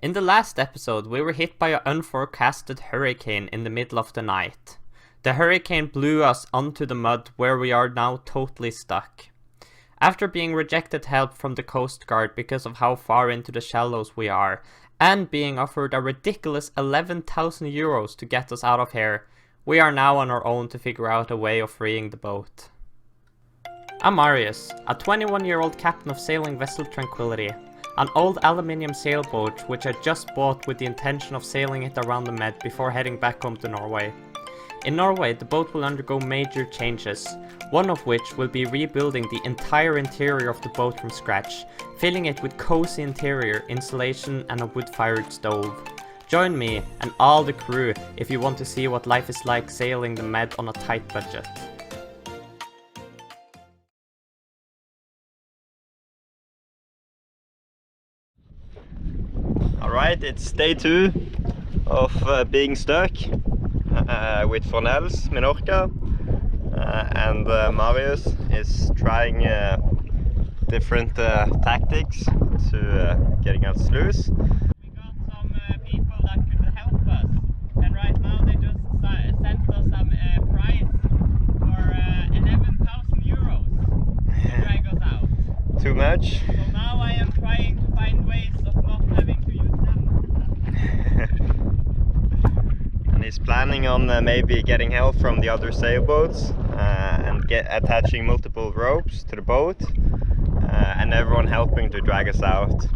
In the last episode, we were hit by an unforecasted hurricane in the middle of the night. The hurricane blew us onto the mud where we are now totally stuck. After being rejected help from the Coast Guard because of how far into the shallows we are, and being offered a ridiculous 11,000 euros to get us out of here, we are now on our own to figure out a way of freeing the boat. I'm Marius, a 21-year-old captain of sailing vessel Tranquility, an old aluminium sailboat which I just bought with the intention of sailing it around the Med before heading back home to Norway. In Norway, the boat will undergo major changes, one of which will be rebuilding the entire interior of the boat from scratch, filling it with cozy interior, insulation and a wood-fired stove. Join me and all the crew if you want to see what life is like sailing the Med on a tight budget. Alright, it's day 2 of being stuck with Fornells, Minorca, and Marius is trying different tactics to getting us loose. We got some people that could help us, and right now they just sent us some prize for 11,000 euros to drag us out. Too much? So now I am trying to find ways of not having to use them. And he's planning on maybe getting help from the other sailboats and attaching multiple ropes to the boat and everyone helping to drag us out.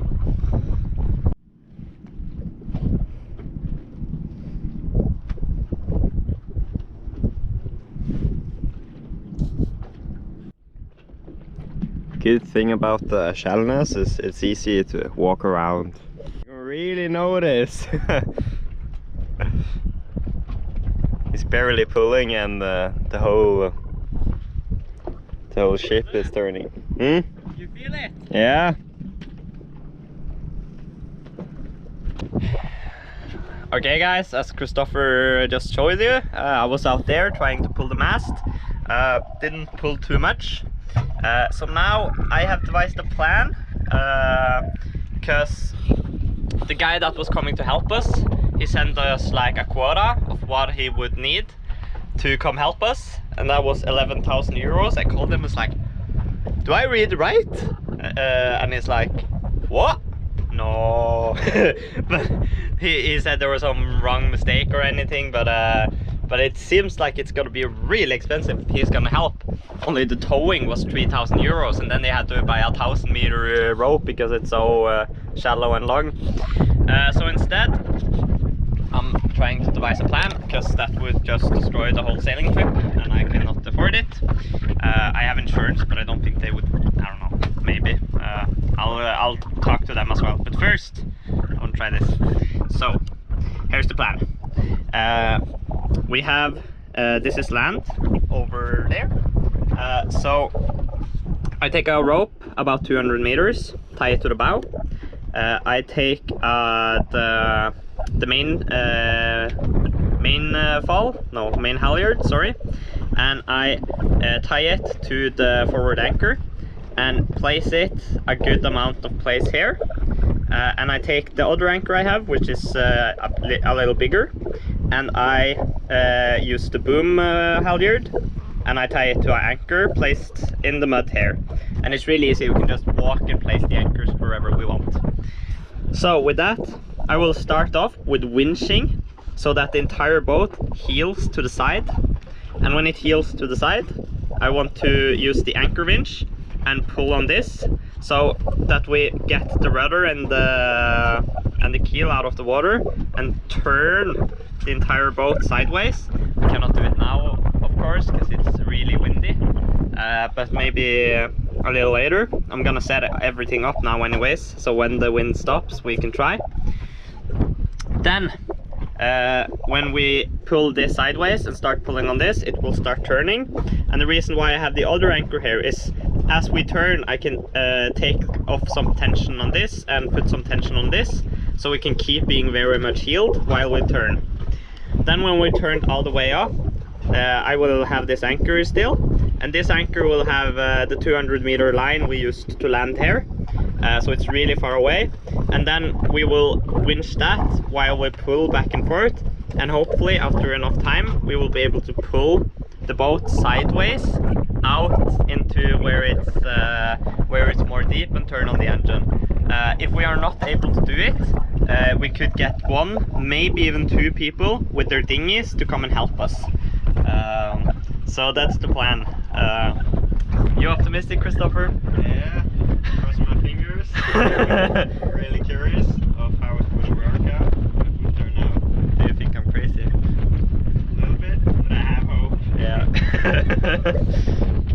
Good thing about the shallowness is it's easy to walk around. You really notice. He's barely pulling and the whole ship is turning. You feel it? Yeah. Okay guys, as Christopher just showed you, I was out there trying to pull the mast. Didn't pull too much. So now I have devised a plan, because the guy that was coming to help us, he sent us like a quota of what he would need to come help us, and that was 11,000 euros. I called him, was like, do I read right? And he's like, what? No. But he said there was some wrong mistake or anything, but it seems like it's gonna be really expensive if he's gonna help. Only the towing was 3,000 euros, and then they had to buy a 1,000-meter rope because it's so shallow and long. So instead, I'm trying to devise a plan, because that would just destroy the whole sailing trip, and I cannot afford it. I have insurance, but I don't think they would. I don't know. Maybe. I'll talk to them as well. But first, I want to try this. So, here's the plan. We have this is land over there. So I take a rope about 200 meters, tie it to the bow. I take the main halyard, sorry, and I tie it to the forward anchor and place it a good amount of place here. And I take the other anchor I have, which is a little bigger, and I use the boom halyard, and I tie it to an anchor placed in the mud here. And it's really easy, we can just walk and place the anchors wherever we want. So with that, I will start off with winching so that the entire boat heels to the side. And when it heels to the side, I want to use the anchor winch and pull on this so that we get the rudder and the keel out of the water and turn the entire boat sideways. We cannot do it now, of course, because it's really windy, but maybe a little later. I'm gonna set everything up now anyways, so when the wind stops we can try. Then when we pull this sideways and start pulling on this, it will start turning. And the reason why I have the other anchor here is as we turn, I can take off some tension on this and put some tension on this, so we can keep being very much heeled while we turn. Then when we turn all the way up, I will have this anchor still, and this anchor will have the 200-meter line we used to land here. So it's really far away, and then we will winch that while we pull back and forth, and hopefully after enough time we will be able to pull the boat sideways out into where it's more deep and turn on the engine. If we are not able to do it, we could get one, maybe even two people with their dinghies to come and help us. So that's the plan. You optimistic, Christopher? Yeah, cross my fingers. Really curious of how it will work out, how it will turn out. Do you think I'm crazy? A little bit, but I have hope. Yeah.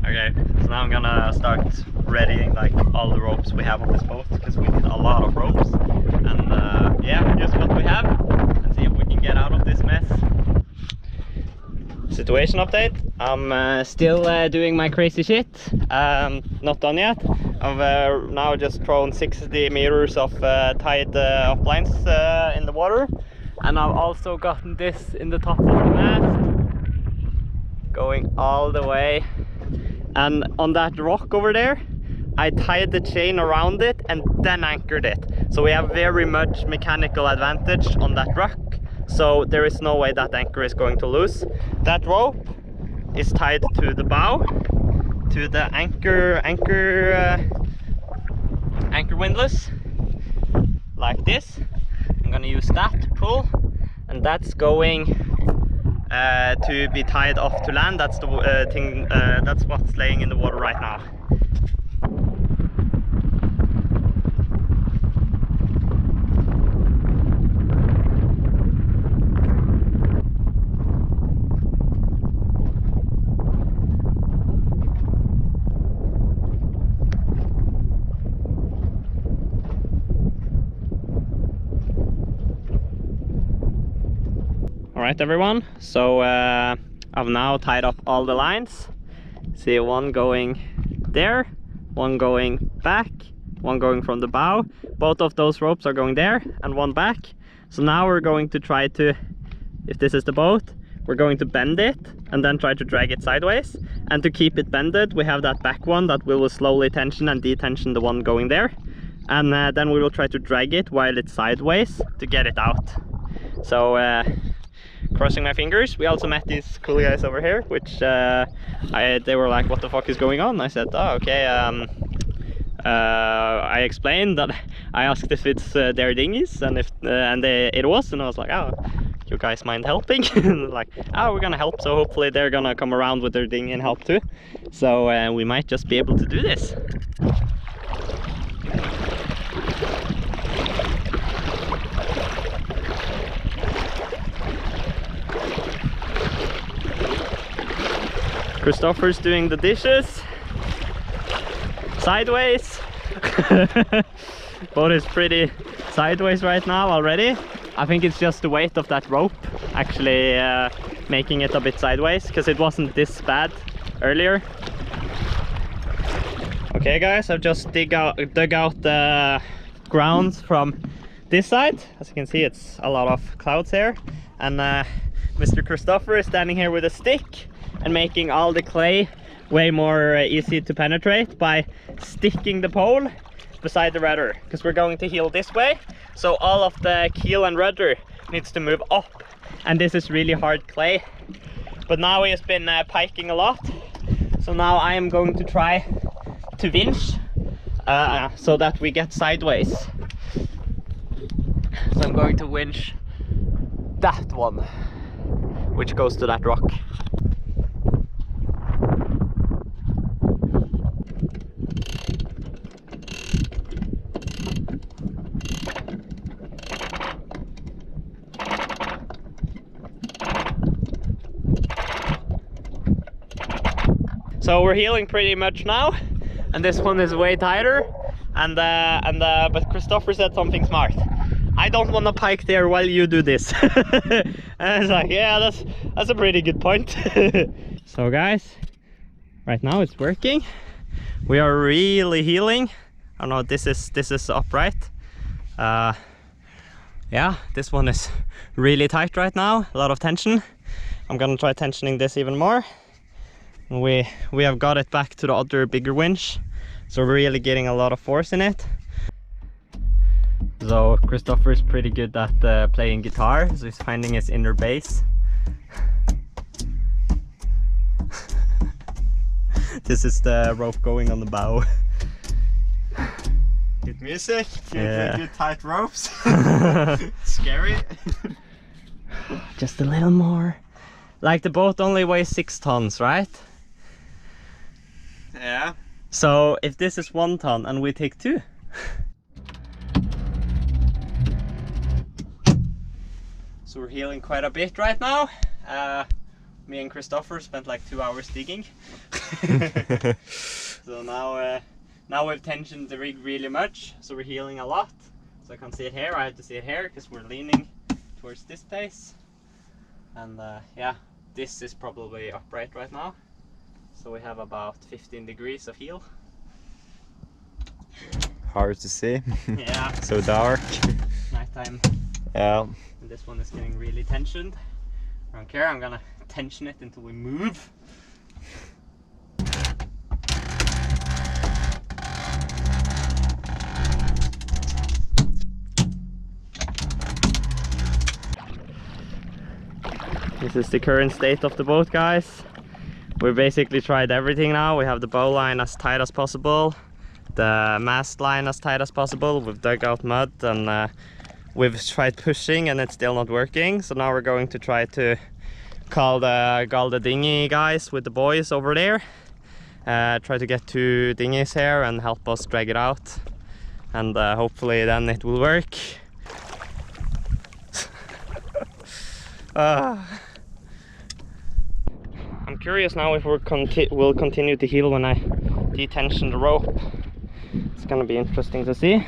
Okay, so now I'm gonna start readying like all the ropes we have on this boat, because we need a lot of ropes. And yeah, use what we have and see if we can get out of this mess. Situation update. I'm still doing my crazy shit. Not done yet. I've now just thrown 60 meters of tied up lines in the water, and I've also gotten this in the top of the mast, going all the way. And on that rock over there, I tied the chain around it and then anchored it. So we have very much mechanical advantage on that rock. So there is no way that anchor is going to lose. That rope is tied to the bow, to the anchor windlass, like this. I'm gonna use that to pull, and that's going to be tied off to land. That's the thing. That's what's laying in the water right now. Alright everyone, so I've now tied up all the lines. See, one going there, one going back, one going from the bow. Both of those ropes are going there and one back. So now we're going to try to, if this is the boat, we're going to bend it and then try to drag it sideways. And to keep it bended, we have that back one that we will slowly tension and detension the one going there. And then we will try to drag it while it's sideways to get it out. So crossing my fingers. We also met these cool guys over here, which they were like, what the fuck is going on? I said, oh, okay. I explained that I asked if it's their dinghies, and if it was, and I was like, oh, you guys mind helping? Like, oh, we're gonna help, so hopefully they're gonna come around with their dinghy and help too. So we might just be able to do this. Christopher's doing the dishes sideways. Boat is pretty sideways right now already. I think it's just the weight of that rope actually making it a bit sideways, because it wasn't this bad earlier. Okay guys, I've just dug out the grounds from this side. As you can see, it's a lot of clouds here, and Mr. Christopher is standing here with a stick and making all the clay way more easy to penetrate by sticking the pole beside the rudder, because we're going to heel this way, so all of the keel and rudder needs to move up, and this is really hard clay. But now he has been piking a lot, so now I am going to try to winch so that we get sideways. So I'm going to winch that one, which goes to that rock. So we're heeling pretty much now, and this one is way tighter. But Christopher said something smart. I don't want to pike there while you do this. And I was like, yeah, that's a pretty good point. So guys, right now it's working. We are really heeling. I don't know, this is upright. Yeah, this one is really tight right now. A lot of tension. I'm gonna try tensioning this even more. We have got it back to the other bigger winch, so we're really getting a lot of force in it. So Christopher's pretty good at playing guitar, so he's finding his inner bass. This is the rope going on the bow. Good music, Yeah. good tight ropes. Scary. Just a little more. Like the boat only weighs 6 tons, right? Yeah. So if this is 1 ton and we take 2. So we're healing quite a bit right now. Me and Christopher spent like 2 hours digging. So now we've tensioned the rig really much, so we're healing a lot. So I can see it here. I had to see it here because we're leaning towards this place. And yeah, this is probably upright right now. So we have about 15 degrees of heel. Hard to see. Yeah, So dark. nighttime. Yeah. And this one is getting really tensioned. I don't care, I'm gonna tension it until we move. This is the current state of the boat, guys. We've basically tried everything now. We have the bow line as tight as possible, the mast line as tight as possible. We've dug out mud and we've tried pushing and it's still not working. So now we're going to try to call the dinghy guys with the boys over there. Try to get 2 dinghies here and help us drag it out. And hopefully then it will work. I'm curious now if we'll continue to heal when I detension the rope. It's gonna be interesting to see.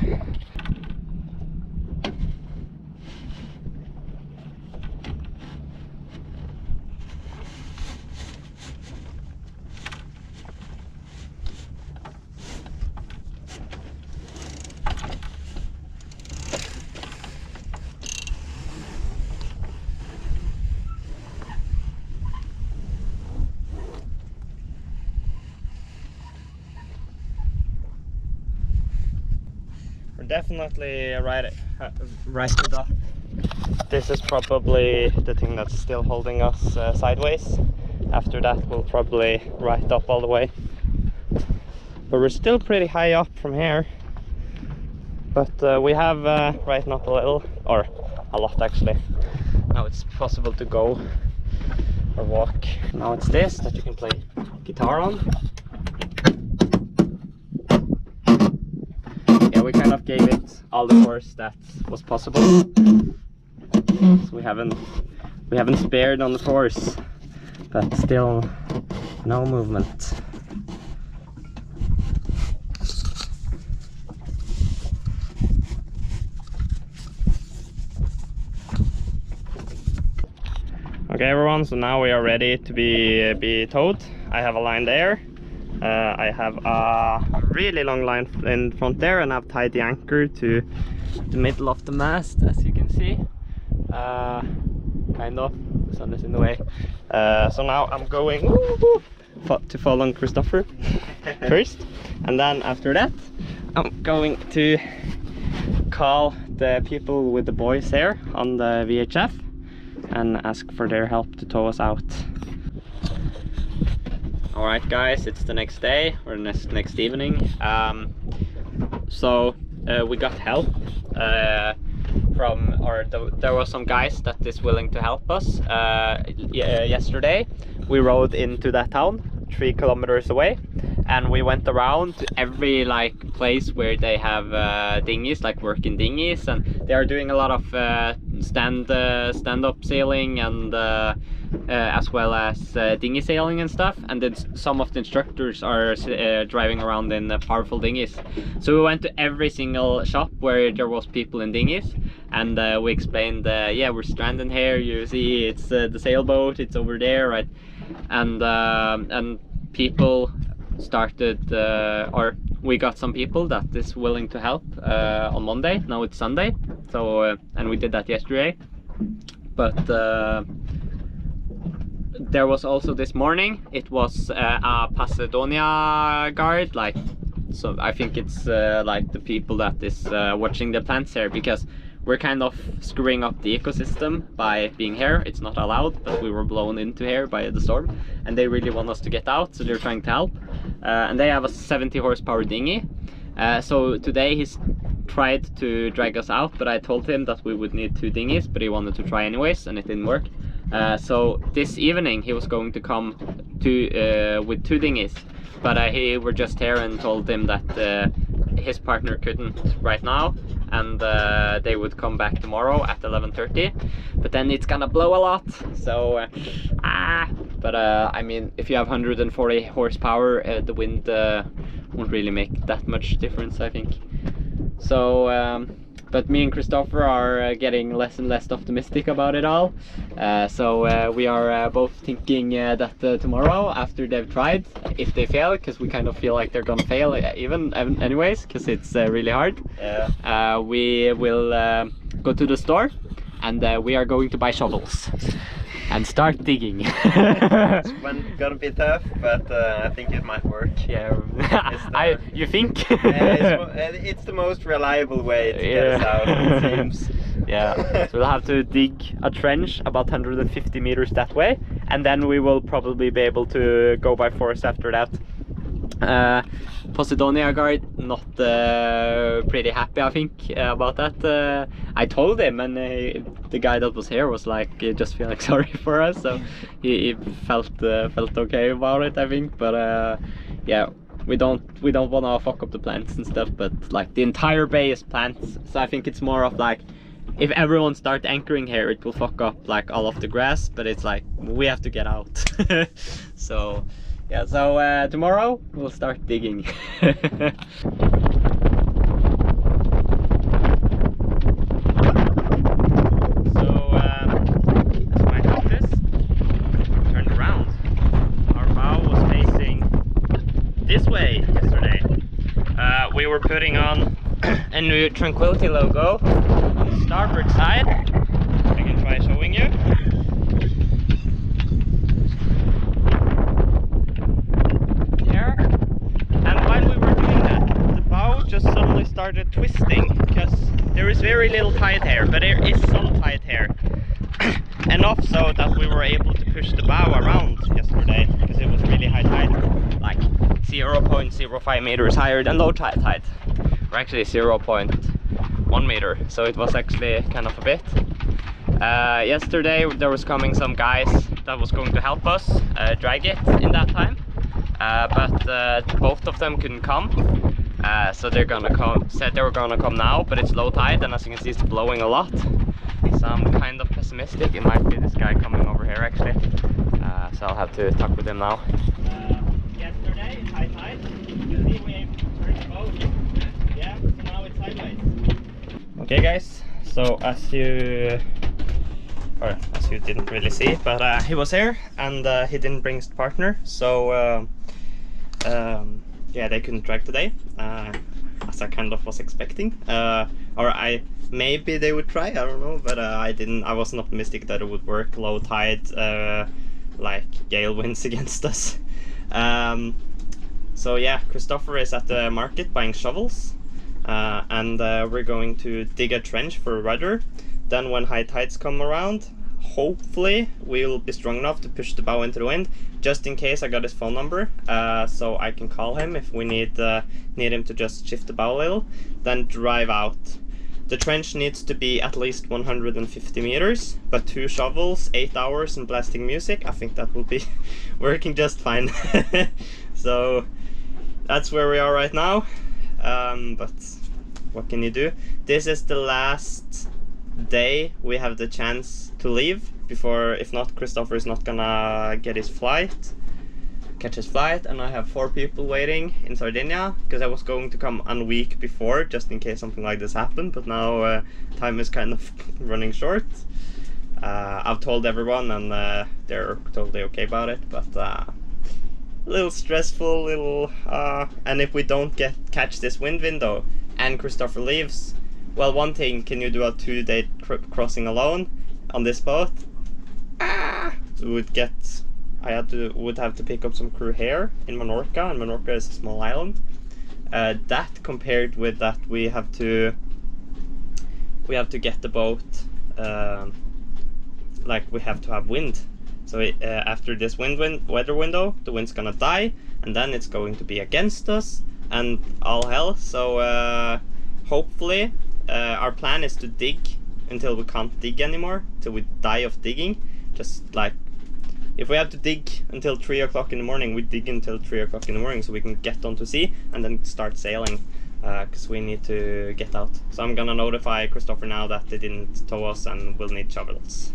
Definitely right it up. This is probably the thing that's still holding us sideways. After that we'll probably right up all the way. But we're still pretty high up from here. But we have rightened up a little, or a lot actually. Now it's possible to go or walk. Now it's this that you can play guitar on. We kind of gave it all the force that was possible. So we haven't spared on the force, but still no movement. Okay everyone, so now we are ready to be towed. I have a line there. I have a really long line in front there, and I've tied the anchor to the middle of the mast, as you can see. Kind of, the sun is in the way. So now I'm going to follow Christopher first, and then after that I'm going to call the people with the boys here on the VHF and ask for their help to tow us out. Alright guys, it's the next day, or next evening. So we got help from, or there were some guys that is willing to help us. Yesterday we rode into that town 3 kilometers away, and we went around to every like place where they have dinghies, like working dinghies, and they are doing a lot of stand-up sailing and as well as dinghy sailing and stuff. And then some of the instructors are driving around in powerful dinghies. So we went to every single shop where there was people in dinghies, and we explained, yeah, we're stranded here, you see it's the sailboat, it's over there, right? And people started, or we got some people that is willing to help on Monday. Now it's Sunday, so and we did that yesterday. But there was also this morning, it was a Macedonia guard, like So I think it's like the people that is watching the plants here, because we're kind of screwing up the ecosystem by being here. It's not allowed, but we were blown into here by the storm, and they really want us to get out, so they're trying to help. And they have a 70 horsepower dinghy. So today he's tried to drag us out, but I told him that we would need 2 dinghies, but he wanted to try anyways, and it didn't work. So this evening he was going to come to with 2 dinghies, but he were just here and told him that his partner couldn't right now, and they would come back tomorrow at 11:30, but then it's gonna blow a lot, so but I mean, if you have 140 horsepower, the wind won't really make that much difference, I think. So but me and Christopher are getting less and less optimistic about it all. So we are both thinking that tomorrow, after they've tried, if they fail, because we kind of feel like they're gonna fail even anyways, because it's really hard. Yeah. We will go to the store, and we are going to buy shovels and start digging. It's gonna be tough, but I think it might work. Yeah, you think? It's the most reliable way to get us out, it seems. Yeah, so we'll have to dig a trench about 150 meters that way, and then we will probably be able to go by force after that. Posidonia guard not pretty happy, I think, about that. I told him, and the guy that was here was like just feeling sorry for us, so he felt okay about it, I think. But yeah, we don't want to fuck up the plants and stuff, but like the entire bay is plants, so I think it's more of like, if everyone start anchoring here, it will fuck up like all of the grass, but it's like we have to get out. So yeah, so tomorrow we'll start digging. This way yesterday. We were putting on a new Tranquility logo on the starboard side. I can try showing you. There. And while we were doing that, the bow just suddenly started twisting, because there is very little tide here, but there is some tide here. Enough so that we were able to push the bow around yesterday, because it was really high tide, like 0.05 meters higher than low tide, or actually 0.1 meter, so it was actually kind of a bit. Yesterday there was coming some guys that was going to help us drag it in that time, but both of them couldn't come, so they're gonna come, said they were gonna come now, but it's low tide, and as you can see it's blowing a lot. So I'm kind of pessimistic. It might be this guy coming over here actually, so I'll have to talk with him now. Yesterday, high tide, you see we turned the boat. Yeah, so now it's sideways. Okay guys, so as you didn't really see, but he was here, and he didn't bring his partner, so yeah, they couldn't drag today, as I kind of was expecting. Or maybe they would try, I don't know, but I wasn't optimistic that it would work. Low tide, like gale winds against us. So yeah, Christopher is at the market buying shovels, and we're going to dig a trench for a rudder. Then when high tides come around, hopefully we'll be strong enough to push the bow into the wind. Just in case, I got his phone number, so I can call him if we need him to just shift the bow a little, then drive out. The trench needs to be at least 150 meters, but 2 shovels, 8 hours, and blasting music, I think that will be working just fine. So that's where we are right now, but what can you do? This is the last day we have the chance to leave before, if not, Christopher is not gonna catch his flight, and I have 4 people waiting in Sardinia, because I was going to come a week before just in case something like this happened, but now time is kind of running short. I've told everyone, and they're totally okay about it, but a little stressful, and if we don't catch this wind window and Christopher leaves, well, one thing, can you do a 2-day crossing alone on this boat? Would have to pick up some crew here in Menorca, and Menorca is a small island. that compared with that we have to get the boat, like we have to have wind. So after this weather window, the wind's gonna die, and then it's going to be against us and all hell. So hopefully our plan is to dig until we can't dig anymore, till we die of digging. Just like, if we have to dig until 3 o'clock in the morning, we dig until 3 o'clock in the morning so we can get onto sea and then start sailing, because we need to get out. So I'm gonna notify Christopher now that they didn't tow us and we'll need shovels.